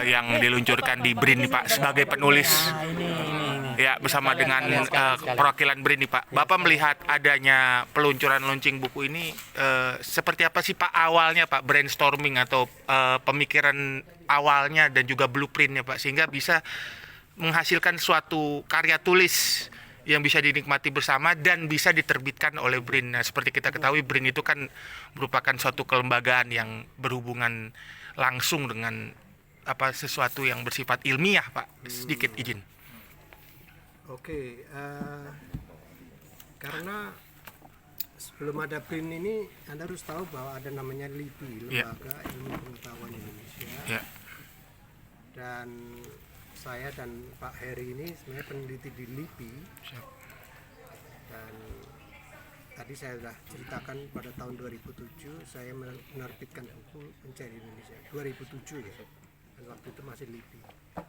Yang diluncurkan di BRIN nih Pak sebagai penulis ya bersama dengan perwakilan BRIN nih Pak. Bapak melihat adanya peluncuran launching buku ini seperti apa sih Pak awalnya Pak, brainstorming atau pemikiran awalnya dan juga blueprintnya Pak, sehingga bisa menghasilkan suatu karya tulis yang bisa dinikmati bersama dan bisa diterbitkan oleh BRIN. Nah, seperti kita ketahui BRIN itu kan merupakan suatu kelembagaan yang berhubungan langsung dengan sesuatu yang bersifat ilmiah Pak. Sedikit izin. Oke, karena sebelum ada BRIN ini Anda harus tahu bahwa ada namanya LIPI, Lembaga Ilmu Pengetahuan Indonesia. Dan saya dan Pak Heri ini sebenarnya peneliti di LIPI. Dan tadi saya sudah ceritakan pada tahun 2007 saya menerbitkan buku Mencari Indonesia. 2007 ya. Dan waktu itu masih LIPI.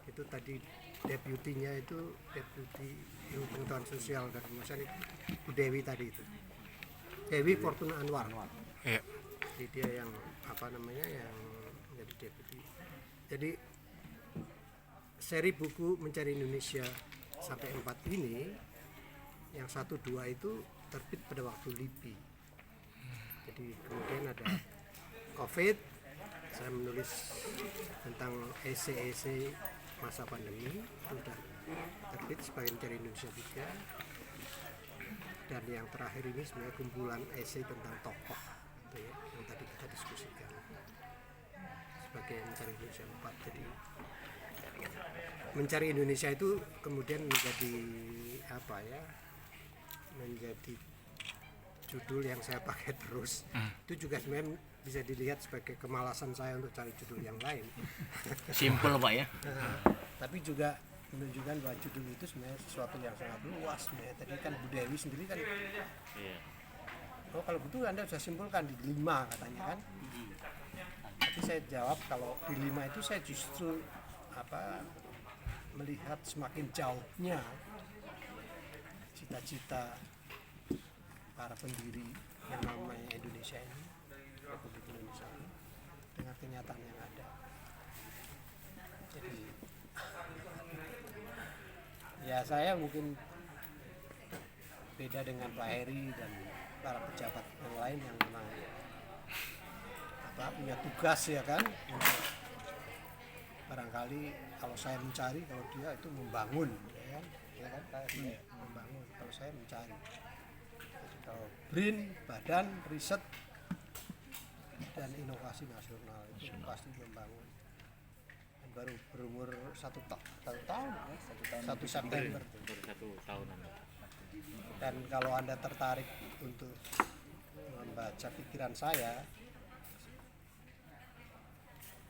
Itu tadi deputinya itu deputi ilmu pengetahuan sosial dan masyarakat Bu Dewi tadi itu. Dewi Fortuna Anwar. Jadi dia yang yang menjadi deputi. Jadi seri buku Mencari Indonesia sampai 4 ini, yang 1, 2 itu terbit pada waktu LIPI. Jadi kemudian ada COVID, saya menulis tentang esai-esai masa pandemi, itu sudah terbit sebagai Mencari Indonesia 3. Dan yang terakhir ini sebenarnya kumpulan esai tentang tokoh itu ya, yang tadi kita diskusikan sebagai Mencari Indonesia 4. Jadi Mencari Indonesia itu kemudian menjadi menjadi judul yang saya pakai terus. Itu juga sebenarnya bisa dilihat sebagai kemalasan saya untuk cari judul yang lain. Simpel Pak ya. Tapi juga menunjukkan bahwa judul itu sebenarnya sesuatu yang sangat luas sebenarnya. Tadi kan Bu Dewi sendiri kan kalau betul Anda sudah simpulkan di 5 katanya kan. Tapi saya jawab kalau di 5 itu saya justru melihat semakin jauhnya cita-cita para pendiri yang namanya Indonesia ini, Republik Indonesia ini, dengan kenyataan yang ada. Jadi ya saya mungkin beda dengan Pak Heri dan para pejabat yang lain yang memang punya tugas ya kan, untuk barangkali kalau saya mencari, kalau dia itu membangun ya kan membangun, kalau saya mencari. Jadi kalau BRIN, Badan Riset dan Inovasi Nasional itu pasti membangun. Dan baru berumur 1 tahun ya, 1 September. Dan kalau Anda tertarik untuk membaca pikiran saya,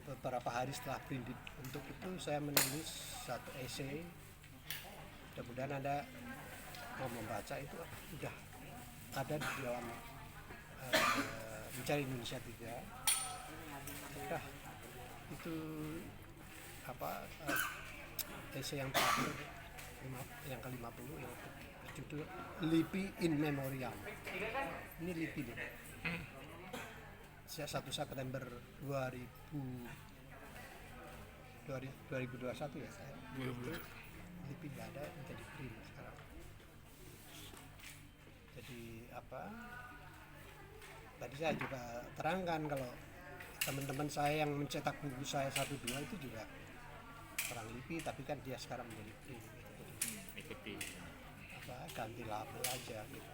beberapa hari setelah BRIN dibentuk itu saya menulis 1 esai. Mudah-mudahan Anda mau membaca, itu sudah ada di dalam Mencari Indonesia 3. Sudah itu esai yang terakhir, yang ke-50, yang berjudul LIPI in Memoriam. Ini LIPI nih. 1 September 2021 ya. LIPI nggak ada, menjadi BRIN sekarang. Jadi tadi saya juga terangkan kalau teman-teman saya yang mencetak buku saya 1, 2 itu juga orang LIPI, tapi kan dia sekarang menjadi BRIN. Ikuti ganti label aja gitu.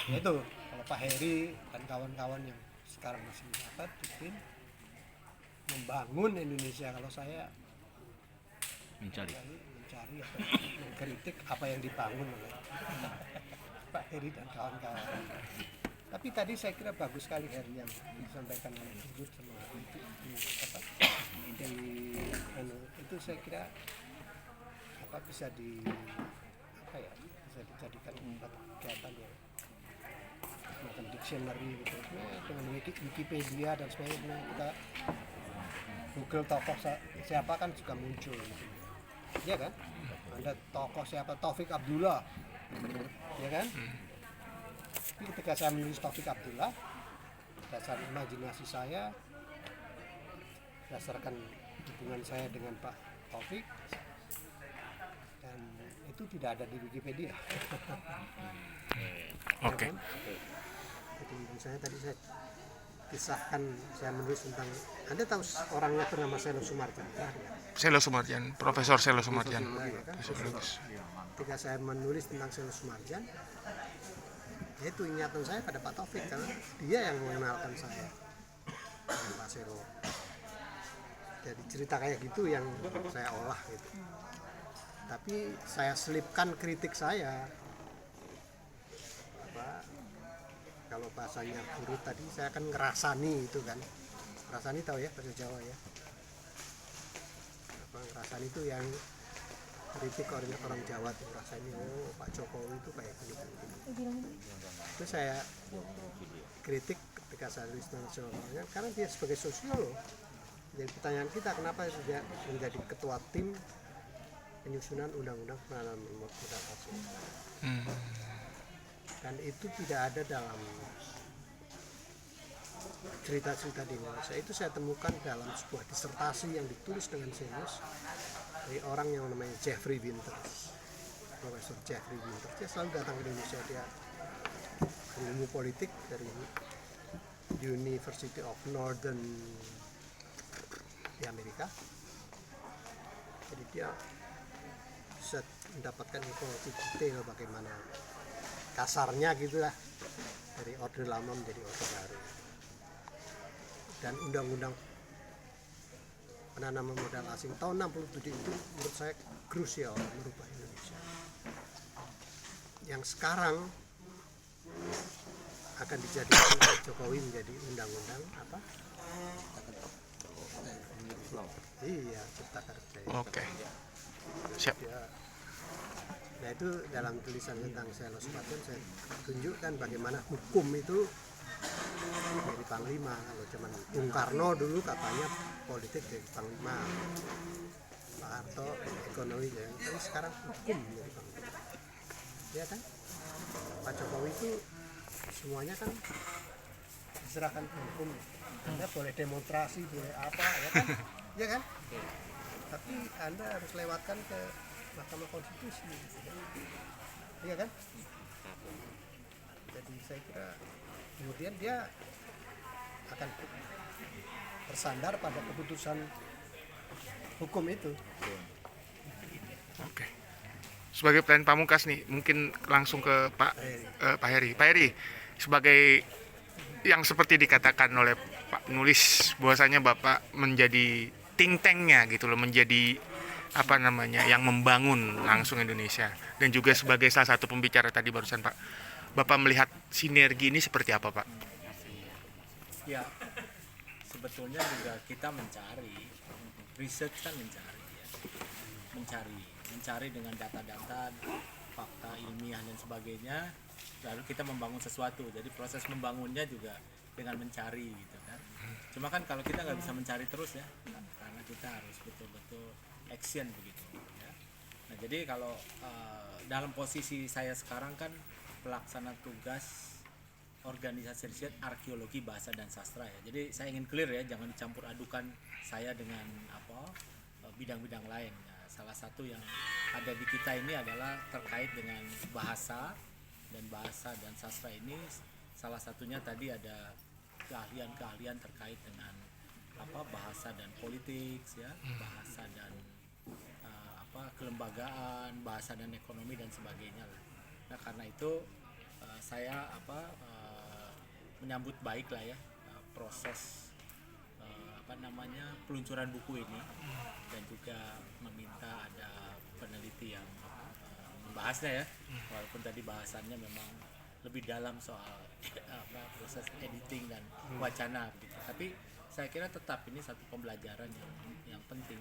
Jadi itu kalau Pak Heri dan kawan-kawan yang sekarang masih menjabat di BRIN membangun Indonesia, kalau saya mencari atau mengkritik apa yang dibangun oleh Pak Heri dan kawan-kawan. Tapi tadi saya kira bagus sekali Heri yang disampaikan oleh Ibu sama itu saya kira bisa bisa dijadikan kegiatan yang semacam dictionary gitu. Dengan Wikipedia dan sebagainya, kita Google tokoh siapa kan juga muncul gitu. Ya kan? Ada tokoh siapa, Taufik Abdullah, ya kan? Tapi ketika saya menulis Taufik Abdullah, dasar imajinasi saya berdasarkan hubungan saya dengan Pak Taufik, dan itu tidak ada di Wikipedia. Oke. Ya kan? Jadi misalnya tadi saya kisahkan, saya menulis tentang, Anda tahu orangnya bernama Selo Sumarjan ya? Selo Sumarjan, Profesor Selo Sumarjan. Nah, ya kan? Sosiologis. Ketika saya menulis tentang Selo Sumarjan, ya itu ingatan saya pada Pak Taufik, karena dia yang mengenalkan saya dengan Pak Selo. Jadi cerita kayak gitu yang saya olah gitu. Tapi saya selipkan kritik saya. Apa, kalau bahasanya guru tadi, saya akan ngerasani itu kan. Ngerasani tahu ya bahasa Jawa ya. Apa, ngerasani itu yang kritik orang Jawa tuh, rasanya oh Pak Jokowi itu kayak gini. Itu saya kritik ketika saya tulis tentang sosiolognya, karena dia sebagai sosiolog. Jadi pertanyaan kita, kenapa dia menjadi ketua tim penyusunan undang-undang penanaman modal asing? Dan itu tidak ada dalam cerita-cerita di Indonesia. Itu saya temukan dalam sebuah disertasi yang ditulis dengan serius dari orang yang namanya Jeffrey Winters, Profesor Jeffrey Winters. Dia selalu datang ke Indonesia, dia ilmu politik dari University of Northern di Amerika. Jadi dia bisa mendapatkan informasi detail bagaimana kasarnya gitulah, dari orde lama menjadi orde baru. Dan undang-undang penanaman modal asing tahun 67 itu menurut saya krusial merubah Indonesia. Yang sekarang akan dijadikan oleh Jokowi menjadi undang-undang apa? Iya, Cipta Kerja. Oke. Siap. Nah itu dalam tulisan tentang Selo Sumarjan saya tunjukkan bagaimana hukum itu dari Panglima. Kalau zaman Bung Karno dulu katanya politik dari Panglima, Pak Harto ekonomi, tapi sekarang hukum dari Panglima. Ya kan? Pak Jokowi itu semuanya kan diserahkan ke hukum. Anda boleh demonstrasi, boleh apa, ya kan? Ya kan? Tapi Anda harus lewatkan ke Mahkamah Konstitusi, gitu kan? Iya kan? Jadi saya kira kemudian dia akan bersandar pada keputusan hukum itu. Oke. Sebagai plan pamungkas nih, mungkin langsung ke Pak Heri. Pak Heri, sebagai yang seperti dikatakan oleh Pak penulis, bahwasanya Bapak menjadi think tank-nya gitu loh, menjadi apa namanya, yang membangun langsung Indonesia, dan juga sebagai salah satu pembicara tadi barusan Pak, Bapak melihat sinergi ini seperti apa Pak? Ya, sebetulnya juga kita mencari, research kan mencari dengan data-data, fakta ilmiah dan sebagainya, lalu kita membangun sesuatu. Jadi proses membangunnya juga dengan mencari gitu kan. Cuma kan kalau kita nggak bisa mencari terus ya, karena kita harus betul-betul action begitu ya. Nah jadi kalau dalam posisi saya sekarang kan pelaksana tugas organisasi riset arkeologi bahasa dan sastra ya. Jadi saya ingin clear ya, jangan dicampur adukan saya dengan bidang-bidang lain ya. Salah satu yang ada di kita ini adalah terkait dengan bahasa dan sastra ini, salah satunya tadi ada keahlian terkait dengan bahasa dan politik ya, bahasa dan kelembagaan, bahasa dan ekonomi dan sebagainya lah. Nah karena itu saya menyambut baik lah ya proses peluncuran buku ini, dan juga meminta ada peneliti yang membahasnya ya, walaupun tadi bahasannya memang lebih dalam soal proses editing dan wacana gitu. Tapi saya kira tetap ini satu pembelajaran yang penting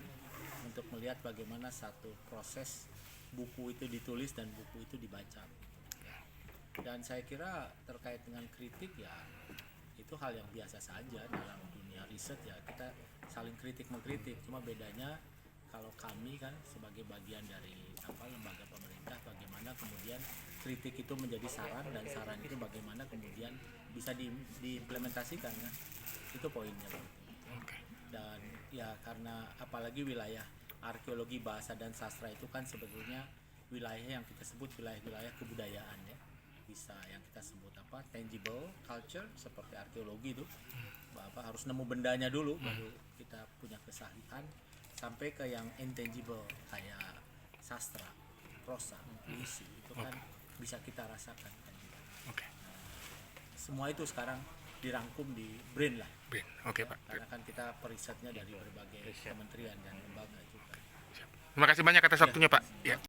untuk melihat bagaimana satu proses buku itu ditulis dan buku itu dibaca. Dan saya kira terkait dengan kritik ya itu hal yang biasa saja dalam dunia riset ya, kita saling kritik mengkritik. Cuma bedanya kalau kami kan sebagai bagian dari lembaga pemerintah, bagaimana kemudian kritik itu menjadi saran, dan saran itu bagaimana kemudian bisa diimplementasikan kan, itu poinnya. Dan ya karena apalagi wilayah arkeologi bahasa dan sastra itu kan sebetulnya wilayah yang kita sebut wilayah-wilayah kebudayaan ya, bisa yang kita sebut apa tangible culture seperti arkeologi itu harus nemu bendanya dulu baru kita punya kesahlian, sampai ke yang intangible kayak sastra, prosa, puisi itu kan bisa kita rasakan kan. Oke. Semua itu sekarang dirangkum di BRIN lah. BRIN. Oke, Pak. Karena kan kita perisetnya dari berbagai kementerian dan lembaga juga. Terima kasih banyak atas waktunya, Pak. Ya.